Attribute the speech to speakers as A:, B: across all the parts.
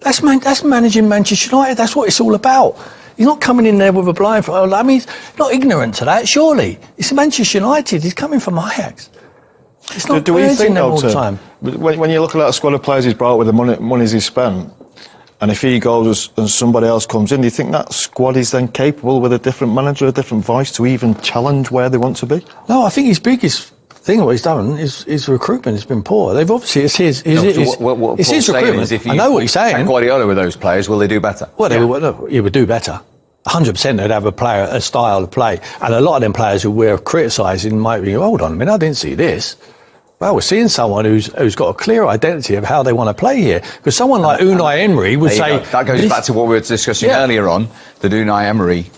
A: That's managing Manchester United. That's what it's all about. He's not coming in there with a blind. I mean, he's not ignorant to that, surely. It's Manchester United. He's coming from Ajax. It's not
B: do we think,
A: them all the time.
B: When you look at that squad of players he's brought with the monies he's spent, and if he goes and somebody else comes in, do you think that squad is then capable with a different manager, a different voice to even challenge where they want to be?
A: No, I think his biggest thing, what he's done, is recruitment has been poor. They've obviously, it's his recruitment.
C: If you
A: I know what he's saying.
C: Guardiola with those players, will they do better?
A: Well, he would do better. 100% they'd have a style of play. And a lot of them players who we're criticising might be, hold on a minute, I didn't see this. Well, we're seeing someone who's got a clear identity of how they want to play here. Because someone like Unai Emery would say...
C: That goes back to what we were discussing earlier on, that Unai Emery,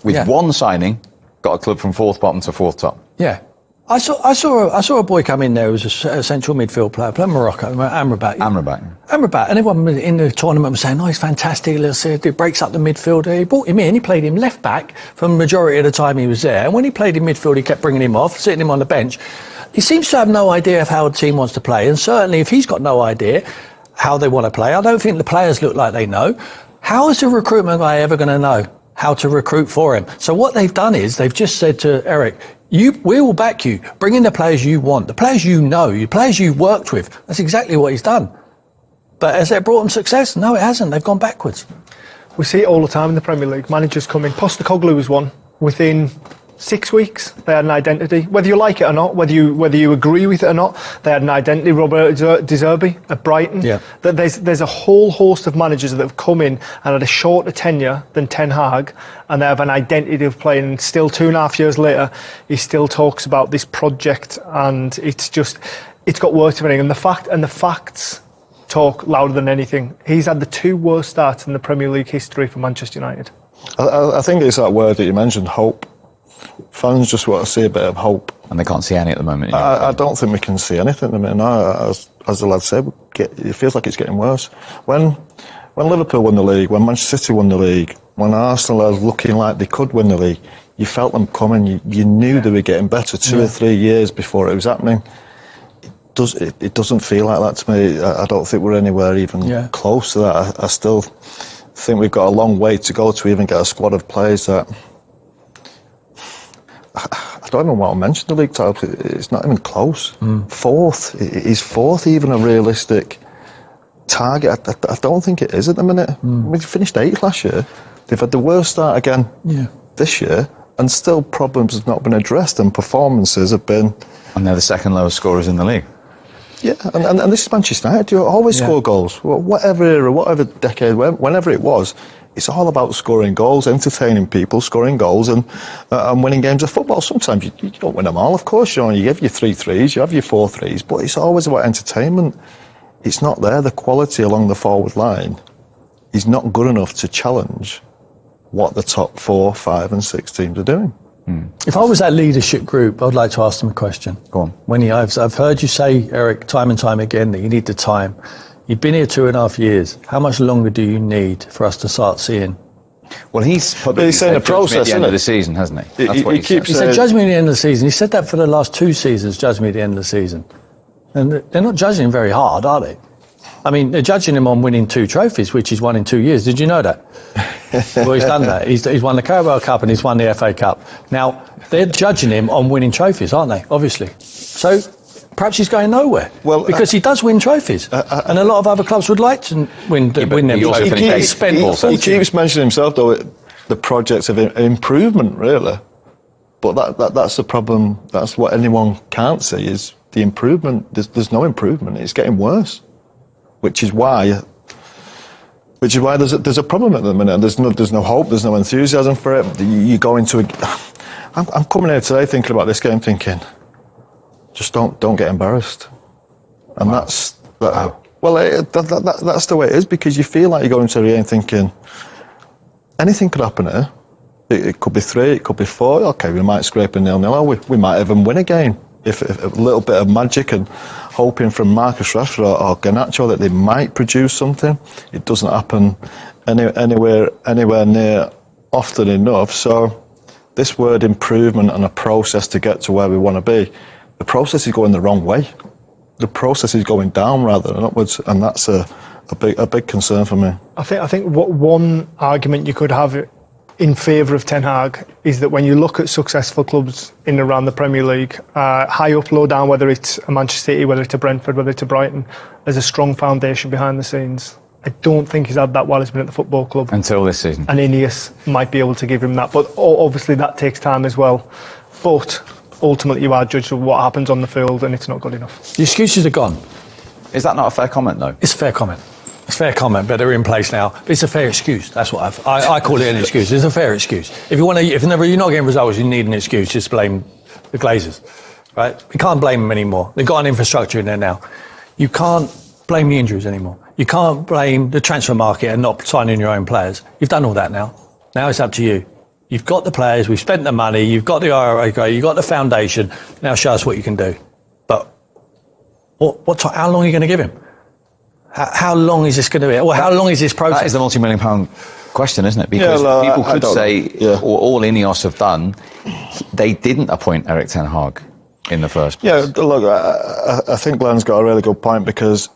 C: with one signing, got a club from fourth bottom to fourth top.
A: Yeah. I saw a boy come in there who was a central midfield player, playing Morocco, Amrabat. And everyone in the tournament was saying, he's fantastic, it breaks up the midfield. He brought him in, he played him left back for the majority of the time he was there. And when he played in midfield, he kept bringing him off, sitting him on the bench. He seems to have no idea of how the team wants to play. And certainly if he's got no idea how they want to play, I don't think the players look like they know. How is the recruitment guy ever going to know how to recruit for him? So what they've done is they've just said to Erik, we will back you. Bring in the players you want, the players you know, the players you've worked with. That's exactly what he's done. But has that brought them success? No, it hasn't. They've gone backwards.
D: We see it all the time in the Premier League. Managers come in. Postecoglou was one. Within 6 weeks, they had an identity. Whether you like it or not, whether you agree with it or not, they had an identity. Robert De Zerbi at Brighton. Yeah. There's a whole host of managers that have come in and had a shorter tenure than Ten Hag, and they have an identity of playing. And still, 2.5 years later, he still talks about this project, and it's got worse than anything. And the facts talk louder than anything. He's had the 2 worst starts in the Premier League history for Manchester United.
B: I think it's that word that you mentioned, hope. Fans just want to see a bit of hope.
C: And they can't see any at the moment.
B: I don't think we can see anything at the minute. No, as the lad said, it feels like it's getting worse. When Liverpool won the league, when Manchester City won the league, when Arsenal are looking like they could win the league, you felt them coming. You knew they were getting better 2 or 3 years before it was happening. It doesn't feel like that to me. I don't think we're anywhere even close to that. I still think we've got a long way to go to even get a squad of players that... I don't even want to mention the league title. It's not even close. Fourth. Is fourth even a realistic target? I don't think it is at the minute. We finished 8th last year. They've had the worst start again this year, and still problems have not been addressed, and performances have been...
C: And they're the second lowest scorers in the league.
B: Yeah, and this is Manchester United. You always score goals. Whatever era, whatever decade, whenever it was, it's all about scoring goals, entertaining people, scoring goals, and winning games of football. Sometimes you don't win them all, of course. You have your 3 threes, you have your 4 threes, but it's always about entertainment. It's not there. The quality along the forward line is not good enough to challenge what the top 4, 5 and 6 teams are doing.
A: If I was that leadership group, I'd like to ask them a question.
C: Go on.
A: I've heard you say, Erik, time and time again, that you need the time. You've been here 2.5 years. How much longer do you need for us to start seeing?
C: Well, he's
B: saying the process
C: at the end of the season, hasn't he? That's what he
A: keeps. He said, "Judge me at the end of the season." He said that for the last 2 seasons. Judge me at the end of the season, and they're not judging him very hard, are they? I mean, they're judging him on winning 2 trophies, which he's won in 2 years. Did you know that? Well, he's done that. He's won the Carabao Cup and he's won the FA Cup. Now, they're judging him on winning trophies, aren't they? Obviously. So perhaps he's going nowhere. Well, because he does win trophies. And a lot of other clubs would like to win them trophies.
B: He keeps mentioning himself, though, the project of improvement, really. But that's the problem. That's what anyone can't see, is the improvement. There's no improvement. It's getting worse. Which is why there's a problem at the minute. There's no hope. There's no enthusiasm for it. You go into I'm coming here today thinking about this game, thinking, just don't get embarrassed. And that's the way it is, because you feel like you're going to the game thinking anything could happen here. It could be 3, it could be 4. Okay, we might scrape a 0-0, or we might even win a game. If a little bit of magic and hoping from Marcus Rashford or Garnacho that they might produce something. It doesn't happen anywhere near often enough. So this word improvement and a process to get to where we want to be, the process is going the wrong way. The process is going down rather than upwards, and that's a a big concern for me.
D: I think what one argument you could have in favour of Ten Hag is that when you look at successful clubs in and around the Premier League, high up, low down, whether it's a Manchester City, whether it's a Brentford, whether it's a Brighton, there's a strong foundation behind the scenes. I don't think he's had that while he's been at the football club.
C: Until this season.
D: And Ineos might be able to give him that. But obviously that takes time as well. But ultimately you are judged on what happens on the field, and it's not good enough.
A: The excuses are gone.
C: Is that not a fair comment, though?
A: It's a fair comment. It's a fair comment, but they're in place now. But it's a fair excuse. That's what I call it, an excuse. It's a fair excuse. If you're not getting results, you need an excuse. Just blame the Glazers, right? We can't blame them anymore. They've got an infrastructure in there now. You can't blame the injuries anymore. You can't blame the transfer market and not signing your own players. You've done all that now. Now it's up to you. You've got the players. We've spent the money. You've got the IRA. You've got the foundation. Now show us what you can do. But how long are you going to give him? How long is this going to be? Well, how long is this process?
C: That is the multi-million-pound question, isn't it? Because people could say, all Ineos have done, they didn't appoint Erik Ten Hag in the first place.
B: Yeah, look, I think Glenn's got a really good point, because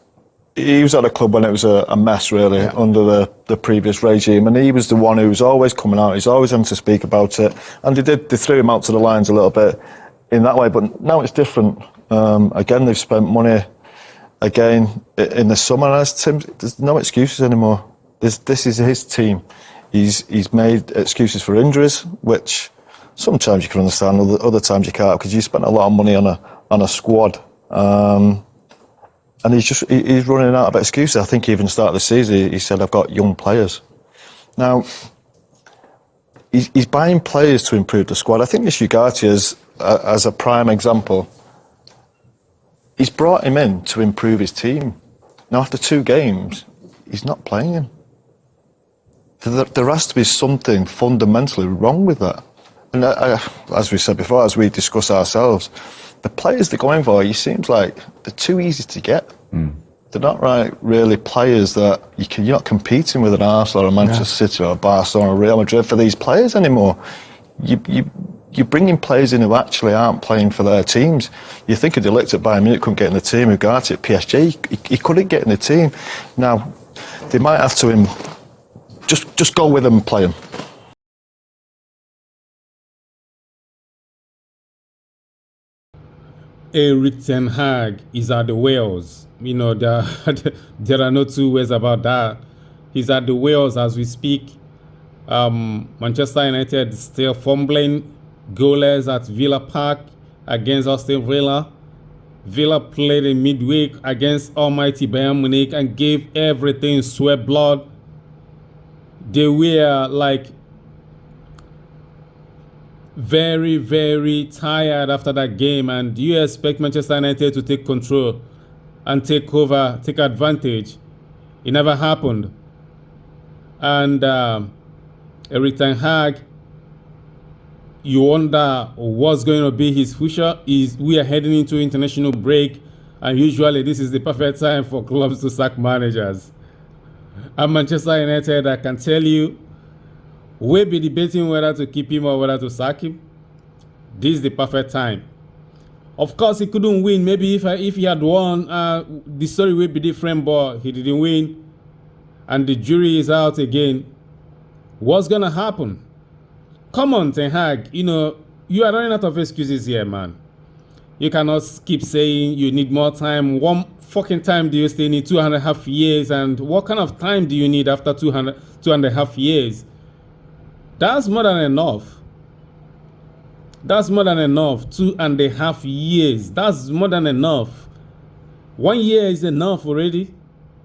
B: he was at a club when it was a mess, really, under the previous regime, and he was the one who was always coming out. He's always having to speak about it, and they threw him out to the lions a little bit in that way, but now it's different. Again, they've spent money again in the summer, and as Tim, there's no excuses anymore. This is his team. He's made excuses for injuries, which sometimes you can understand, other times you can't, because you spent a lot of money on a squad, and he's running out of excuses. I think even at the start of the season he said, I've got young players. Now he's buying players to improve the squad. I think this Ugarte is as a prime example. He's brought him in to improve his team. Now, after 2 games, he's not playing him. There has to be something fundamentally wrong with that. And as we said before, as we discuss ourselves, the players they're going for, it seems like they're too easy to get. They're not really players that you're not competing with an Arsenal or a Manchester City or a Barcelona or Real Madrid for these players anymore. You're bringing players in who actually aren't playing for their teams. You think of De Ligt at Bayern Munich couldn't get in the team, Ugarte at PSG, he couldn't get in the team. Now, they might have to just go with them and play them.
E: Erik Ten Hag is at the wheels. You know, there are no two ways about that. He's at the wheels as we speak. Manchester United still fumbling goalless at Villa Park against Aston Villa. Villa played in midweek against almighty Bayern Munich and gave everything sweat blood. They were like very, very tired after that game, and you expect Manchester United to take control and take over, take advantage. It never happened. And Erik Ten Hag, you wonder what's going to be his future. We are heading into international break, and usually this is the perfect time for clubs to sack managers. At Manchester United, I can tell you, we'll be debating whether to keep him or whether to sack him. This is the perfect time. Of course, he couldn't win. Maybe if he had won, the story would be different, but he didn't win, and the jury is out again. What's going to happen? Come on, Ten Hag. You know, you are running out of excuses here, man. You cannot keep saying you need more time. One fucking time do you still need 2.5 years? And what kind of time do you need after 2.5 years? That's more than enough. That's more than enough. 2.5 years. That's more than enough. 1 year is enough already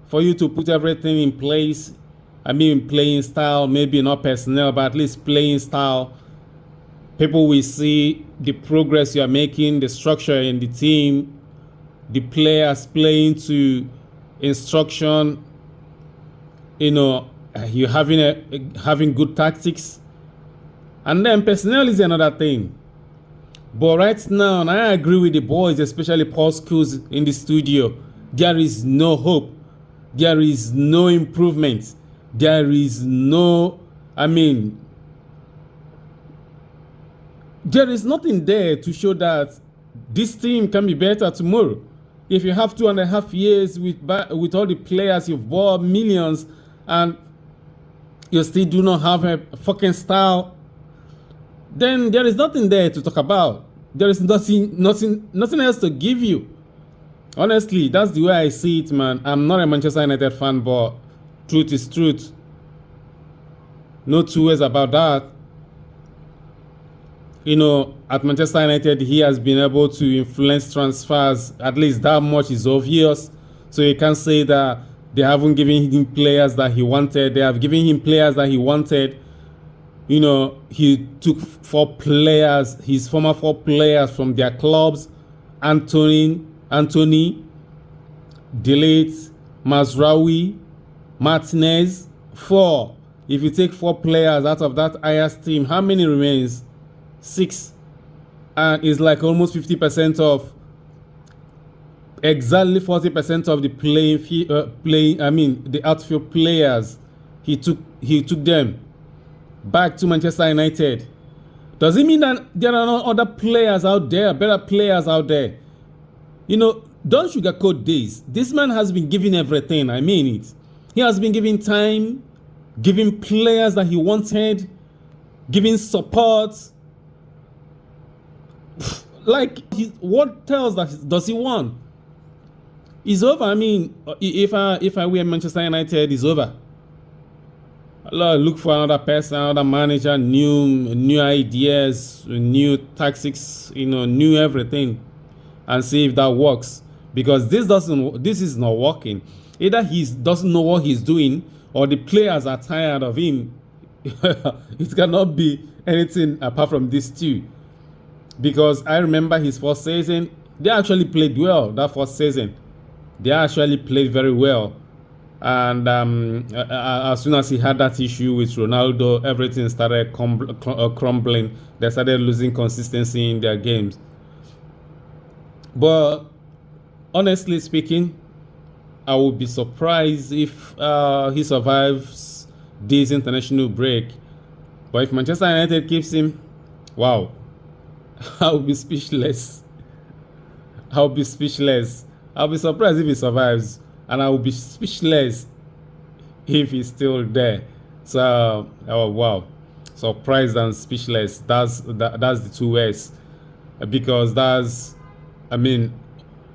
E: for you to put everything in place. I mean, playing style, maybe not personnel, but at least playing style. People will see the progress you are making, the structure in the team, the players playing to instruction. You know, you having good tactics, and then personnel is another thing. But right now, and I agree with the boys, especially Paul Scholes in the studio, there is no hope. There is no improvement. There is no, there is nothing there to show that this team can be better tomorrow. If you have 2.5 years with all the players you've bought, millions, and you still do not have a fucking style, then there is nothing there to talk about. There is nothing else to give you. Honestly, that's the way I see it, man. I'm not a Manchester United fan, but truth is truth. No two ways about that. You know, at Manchester United, he has been able to influence transfers. At least that much is obvious. So you can't say that they haven't given him players that he wanted. They have given him players that he wanted. You know, he took 4 players, his former 4 players from their clubs. Anthony, Delete, Mazraoui, Martinez. 4. If you take 4 players out of that Ajax team, how many remains? 6. And it's like almost 50% of, exactly 40% of the the outfield players. He took them back to Manchester United. Does it mean that there are no other players out there, better players out there? You know, don't sugarcoat this. This man has been giving everything. I mean it. He has been giving time, giving players that he wanted, giving support. Like, what else does he want? It's over. I mean, if I were Manchester United, it's over. Look for another person, another manager, new ideas, new tactics, you know, new everything, and see if that works. Because this is not working. Either he doesn't know what he's doing, or the players are tired of him. It cannot be anything apart from these two. Because I remember his first season, they actually played well. That first season, they actually played very well. And as soon as he had that issue with Ronaldo, everything started crumbling. They started losing consistency in their games. But honestly speaking, I would be surprised if he survives this international break. But if Manchester United keeps him, wow, I'll be speechless. I'll be speechless. I'll be surprised if he survives. And I will be speechless if he's still there. So, oh wow, surprised and speechless. That's the 2 words, because I mean,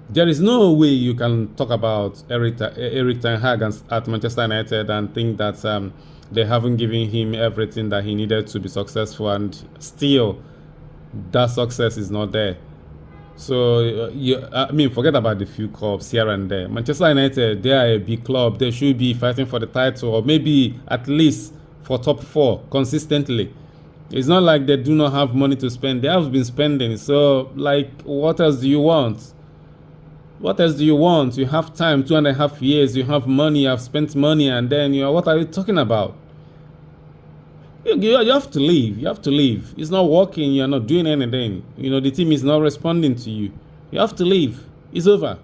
E: there is no way you can talk about Erik Ten Hag at Manchester United and think that they haven't given him everything that he needed to be successful, and still that success is not there. So, I mean, forget about the few clubs here and there. Manchester United, they are a big club. They should be fighting for the title, or maybe at least for top 4 consistently. It's not like they do not have money to spend. They have been spending. So, like, what else do you want? What else do you want? You have time, 2.5 years. You have money. You have spent money, and then what are you talking about? You have to leave. You have to leave. It's not working. You're not doing anything. You know, the team is not responding to you. You have to leave. It's over.